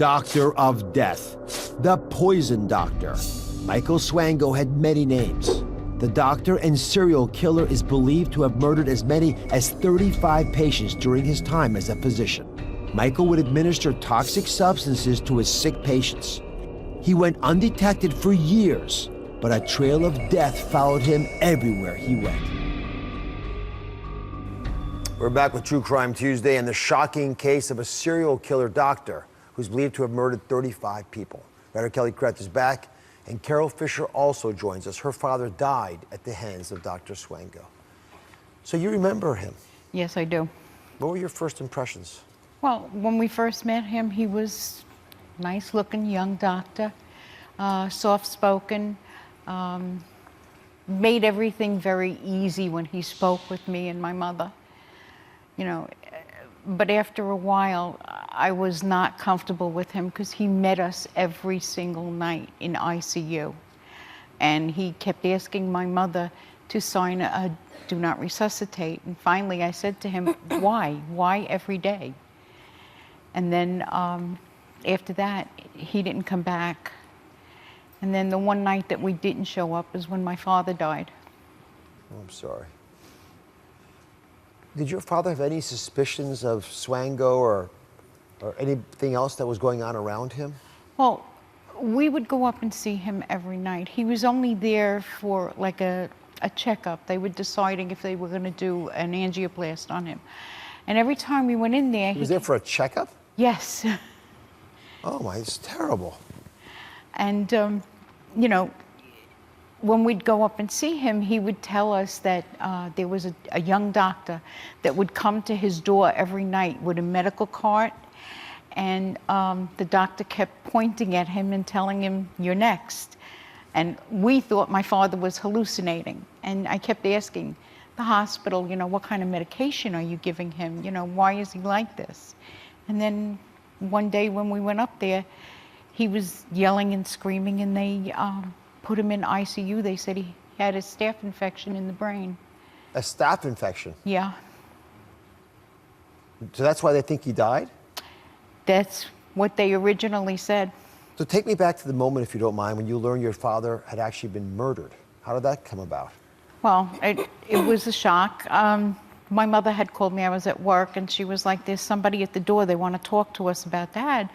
Doctor of Death, the Poison Doctor. Michael Swango had many names. The doctor and serial killer is believed to have murdered as many as 35 patients during his time as a physician. Michael would administer toxic substances to his sick patients. He went undetected for years, but a trail of death followed him everywhere he went. We're back with True Crime Tuesday and the shocking case of a serial killer doctor who's believed to have murdered 35 people. Writer Kelly Kreth is back, and Carol Fisher also joins us. Her father died at the hands of Dr. Swango. So you remember him? Yes, I do. What were your first impressions? Well, when we first met him, he was a nice-looking young doctor, soft-spoken, made everything very easy when he spoke with me and my mother. You know, but after a while, I was not comfortable with him because he met us every single night in ICU. And he kept asking my mother to sign a do not resuscitate. And finally I said to him, why? Why every day? And then after that, he didn't come back. And then the one night that we didn't show up is when my father died. Oh, I'm sorry. Did your father have any suspicions of Swango or anything else that was going on around him? Well, we would go up and see him every night. He was only there for like a checkup. They were deciding if they were going to do an angioplast on him. And every time we went in there... He was there for a checkup? Yes. Oh my, it's terrible. And, you know, when we'd go up and see him, he would tell us that there was a young doctor that would come to his door every night with a medical cart, and the doctor kept pointing at him and telling him, "You're next." And we thought my father was hallucinating. And I kept asking the hospital, you know, what kind of medication are you giving him? You know, why is he like this? And then one day when we went up there, he was yelling and screaming, and they put him in ICU. They said he had a staph infection in the brain. A staph infection? Yeah. So that's why they think he died? That's what they originally said. So take me back to the moment, if you don't mind, when you learned your father had actually been murdered. How did that come about? Well, it was a shock. My mother had called me. I was at work, and she was like, "There's somebody at the door. They want to talk to us about Dad."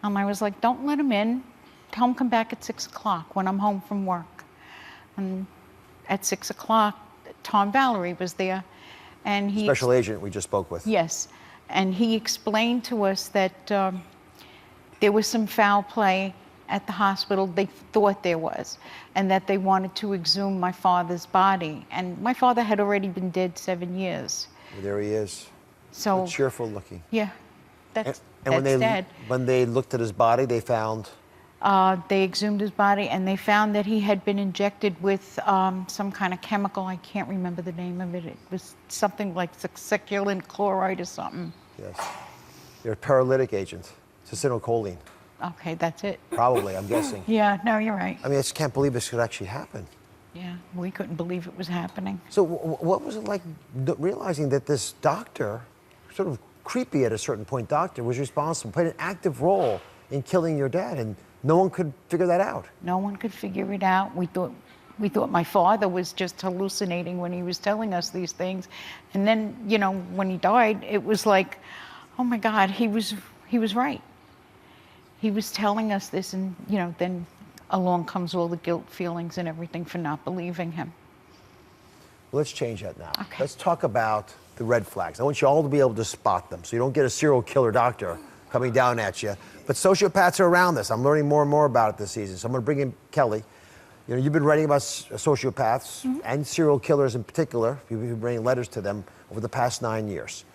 I was like, "Don't let him in. Tell him come back at 6 o'clock when I'm home from work." And at 6 o'clock, Tom Valerie was there, and he... Special agent we just spoke with. Yes, and he explained to us that there was some foul play at the hospital. They thought there was, and that they wanted to exhume my father's body. And my father had already been dead 7 years. Well, there he is. So cheerful looking. Yeah, that's and when they looked at his body, they found... they exhumed his body, and they found that he had been injected with some kind of chemical. I can't remember the name of it. It was something like succinylcholine chloride or something. Yes. They're a paralytic agent. Succinylcholine. Okay, that's it. Probably, I'm guessing. Yeah, no, you're right. I mean, I just can't believe this could actually happen. Yeah, we couldn't believe it was happening. So what was it like realizing that this doctor, sort of creepy at a certain point doctor, was responsible, played an active role in killing your dad, and no one could figure that out? No one could figure it out. We thought my father was just hallucinating when he was telling us these things. And then, you know, when he died, it was like, oh my God, he was right. He was telling us this, and, you know, then along comes all the guilt feelings and everything for not believing him. Well, let's change that now. Okay. Let's talk about the red flags. I want you all to be able to spot them so you don't get a serial killer doctor coming down at you. But sociopaths are around this. I'm learning more and more about it this season. So I'm going to bring in Kelly. You know, you've been writing about sociopaths and serial killers in particular. You've been writing letters to them over the past 9 years.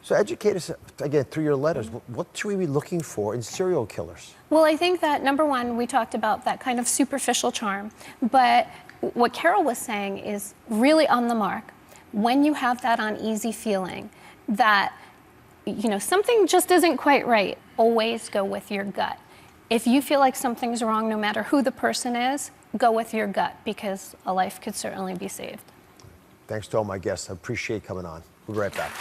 So educate us, again, through your letters. What should we be looking for in serial killers? Well, I think that, number one, we talked about that kind of superficial charm. But what Carol was saying is really on the mark. When you have that uneasy feeling that, you know, something just isn't quite right, always go with your gut. If you feel like something's wrong, no matter who the person is, go with your gut, because a life could certainly be saved. Thanks to all my guests. I appreciate coming on. We'll be right back.